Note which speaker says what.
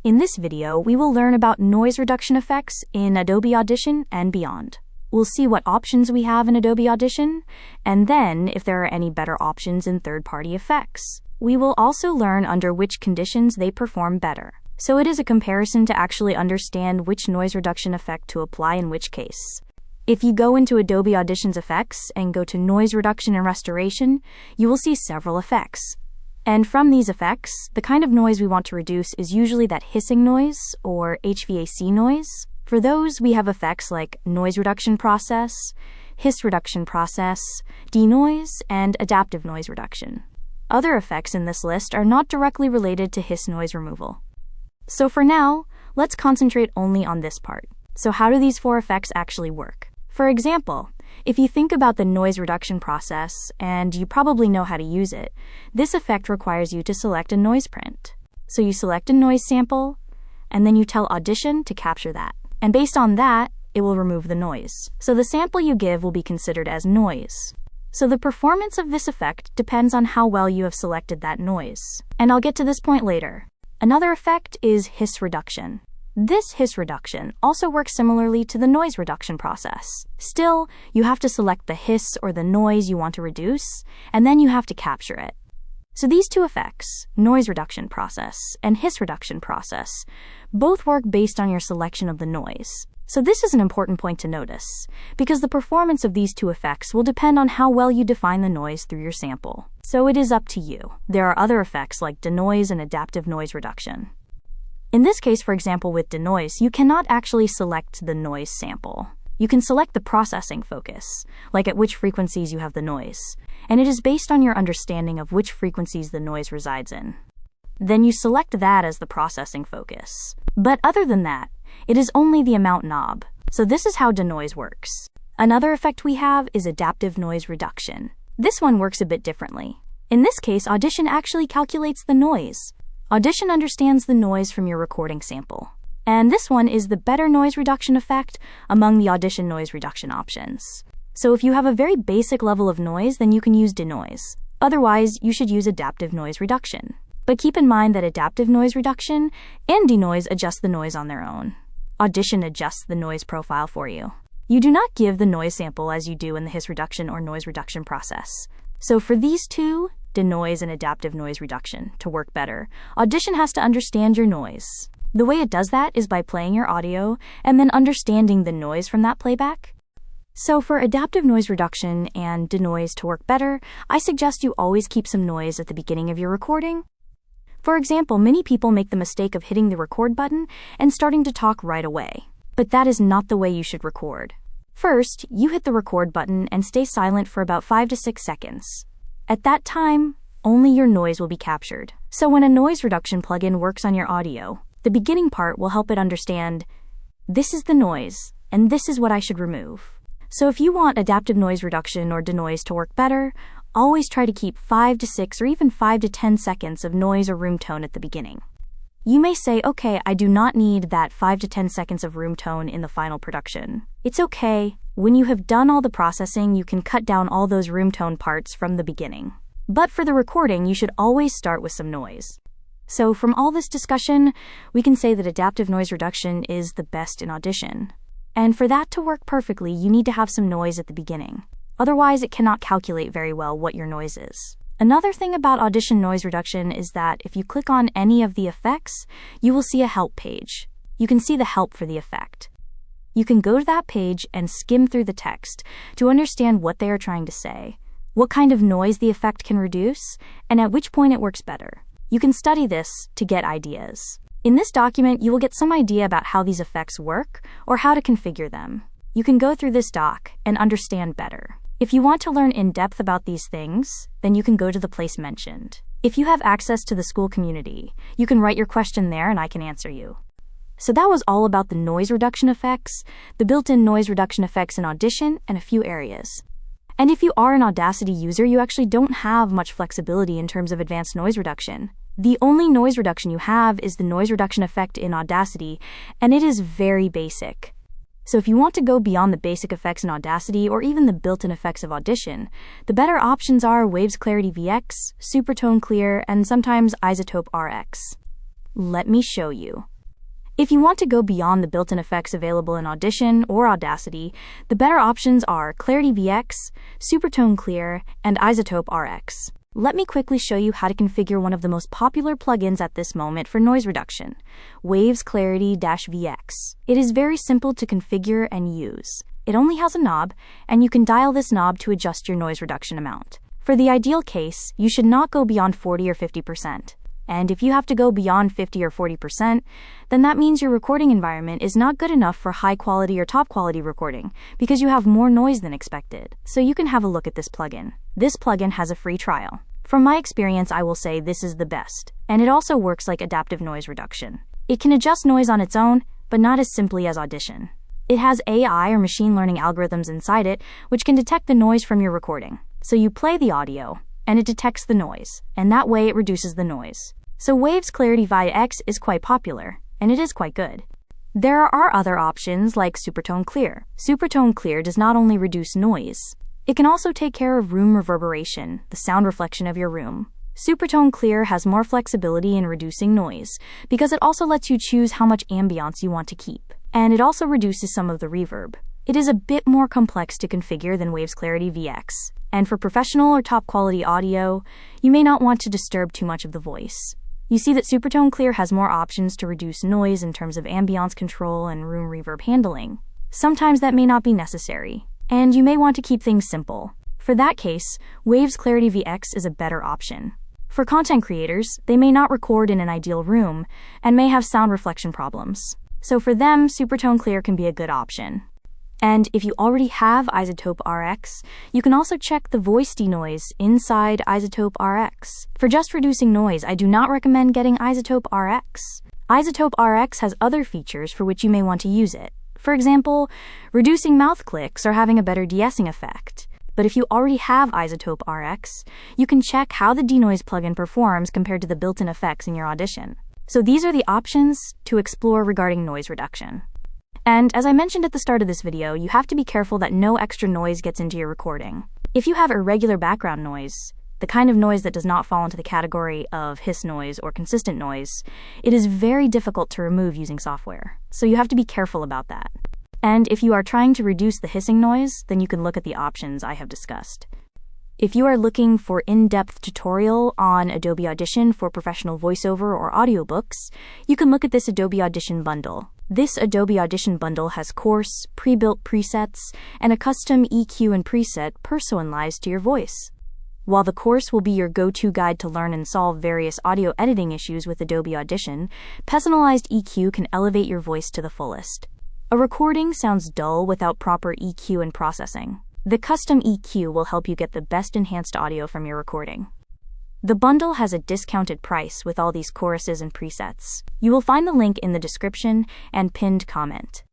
Speaker 1: In this video, we will learn about noise reduction effects in Adobe Audition and beyond. We'll see what options we have in Adobe Audition, and then if there are any better options in third-party effects. We will also learn under which conditions they perform better. So it is a comparison to actually understand which noise reduction effect to apply in which case. If you go into Adobe Audition's effects and go to Noise Reduction and Restoration, you will see several effects. And from these effects, the kind of noise we want to reduce is usually that hissing noise, or HVAC noise. For those, we have effects like Noise Reduction Process, Hiss Reduction Process, Denoise, and Adaptive Noise Reduction. Other effects in this list are not directly related to hiss noise removal. So for now, let's concentrate only on this part. So how do these four effects actually work? For example, if you think about the noise reduction process, and you probably know how to use it, this effect requires you to select a noise print. So you select a noise sample, and then you tell Audition to capture that. And based on that, it will remove the noise. So the sample you give will be considered as noise. So the performance of this effect depends on how well you have selected that noise. And I'll get to this point later. Another effect is hiss reduction. This hiss reduction also works similarly to the noise reduction process. Still, you have to select the hiss or the noise you want to reduce, and then you have to capture it. So these two effects, noise reduction process and hiss reduction process, both work based on your selection of the noise. So this is an important point to notice, because the performance of these two effects will depend on how well you define the noise through your sample. So it is up to you. There are other effects like denoise and adaptive noise reduction. In this case, for example, with denoise, you cannot actually select the noise sample. You can select the processing focus, like at which frequencies you have the noise, and it is based on your understanding of which frequencies the noise resides in. Then you select that as the processing focus. But other than that, it is only the amount knob. So this is how denoise works. Another effect we have is adaptive noise reduction. This one works a bit differently. In this case, Audition actually calculates the noise. Audition understands the noise from your recording sample. And this one is the better noise reduction effect among the Audition noise reduction options. So if you have a very basic level of noise, then you can use denoise. Otherwise, you should use adaptive noise reduction. But keep in mind that adaptive noise reduction and denoise adjust the noise on their own. Audition adjusts the noise profile for you. You do not give the noise sample as you do in the hiss reduction or noise reduction process. So for these two, denoise and adaptive noise reduction, to work better, Audition has to understand your noise. The way it does that is by playing your audio and then understanding the noise from that playback. So for adaptive noise reduction and denoise to work better, I suggest you always keep some noise at the beginning of your recording. For example, many people make the mistake of hitting the record button and starting to talk right away. But that is not the way you should record. First, you hit the record button and stay silent for about 5 to 6 seconds. At that time, only your noise will be captured. So when a noise reduction plugin works on your audio, the beginning part will help it understand, this is the noise, and this is what I should remove. So if you want adaptive noise reduction or denoise to work better, always try to keep 5 to 6 or even 5 to 10 seconds of noise or room tone at the beginning. You may say, okay, I do not need that 5 to 10 seconds of room tone in the final production. It's okay. When you have done all the processing, you can cut down all those room tone parts from the beginning. But for the recording, you should always start with some noise. So from all this discussion, we can say that adaptive noise reduction is the best in Audition. And for that to work perfectly, you need to have some noise at the beginning. Otherwise, it cannot calculate very well what your noise is. Another thing about Audition noise reduction is that if you click on any of the effects, you will see a help page. You can see the help for the effect. You can go to that page and skim through the text to understand what they are trying to say, what kind of noise the effect can reduce, and at which point it works better. You can study this to get ideas. In this document, you will get some idea about how these effects work or how to configure them. You can go through this doc and understand better. If you want to learn in depth about these things, then you can go to the place mentioned. If you have access to the school community, you can write your question there and I can answer you. So that was all about the noise reduction effects, the built-in noise reduction effects in Audition, and a few areas. And if you are an Audacity user, you actually don't have much flexibility in terms of advanced noise reduction. The only noise reduction you have is the noise reduction effect in Audacity, and it is very basic. So if you want to go beyond the basic effects in Audacity or even the built-in effects of Audition, the better options are Waves Clarity VX, Supertone Clear, and sometimes Isotope RX. Let me show you. If you want to go beyond the built-in effects available in Audition or Audacity, the better options are Clarity VX, Supertone Clear, and Isotope RX. Let me quickly show you how to configure one of the most popular plugins at this moment for noise reduction, Waves Clarity-VX. It is very simple to configure and use. It only has a knob, and you can dial this knob to adjust your noise reduction amount. For the ideal case, you should not go beyond 40 or 50%. And if you have to go beyond 50 or 40%, then that means your recording environment is not good enough for high quality or top quality recording because you have more noise than expected. So you can have a look at this plugin. This plugin has a free trial. From my experience, I will say this is the best, and it also works like adaptive noise reduction. It can adjust noise on its own, but not as simply as Audition. It has AI or machine learning algorithms inside it, which can detect the noise from your recording. So you play the audio, and it detects the noise, and that way it reduces the noise. So Waves Clarity-VX is quite popular, and it is quite good. There are other options like Supertone Clear. Supertone Clear does not only reduce noise, it can also take care of room reverberation, the sound reflection of your room. Supertone Clear has more flexibility in reducing noise because it also lets you choose how much ambiance you want to keep, and it also reduces some of the reverb. It is a bit more complex to configure than Waves Clarity-VX, and for professional or top quality audio, you may not want to disturb too much of the voice. You see that Supertone Clear has more options to reduce noise in terms of ambiance control and room reverb handling. Sometimes that may not be necessary, and you may want to keep things simple. For that case, Waves Clarity-VX is a better option. For content creators, they may not record in an ideal room and may have sound reflection problems. So for them, Supertone Clear can be a good option. And if you already have Isotope RX, you can also check the voice denoise inside Isotope RX. For just reducing noise, I do not recommend getting Isotope RX. Isotope RX has other features for which you may want to use it. For example, reducing mouth clicks or having a better de-essing effect. But if you already have Isotope RX, you can check how the denoise plugin performs compared to the built-in effects in your Audition. So these are the options to explore regarding noise reduction. And as I mentioned at the start of this video, you have to be careful that no extra noise gets into your recording. If you have irregular background noise, the kind of noise that does not fall into the category of hiss noise or consistent noise, it is very difficult to remove using software. So you have to be careful about that. And if you are trying to reduce the hissing noise, then you can look at the options I have discussed. If you are looking for in-depth tutorial on Adobe Audition for professional voiceover or audiobooks, you can look at this Adobe Audition bundle. This Adobe Audition bundle has course, pre-built presets, and a custom EQ and preset personalized to your voice. While the course will be your go-to guide to learn and solve various audio editing issues with Adobe Audition, personalized EQ can elevate your voice to the fullest. A recording sounds dull without proper EQ and processing. The custom EQ will help you get the best enhanced audio from your recording. The bundle has a discounted price with all these choruses and presets. You will find the link in the description and pinned comment.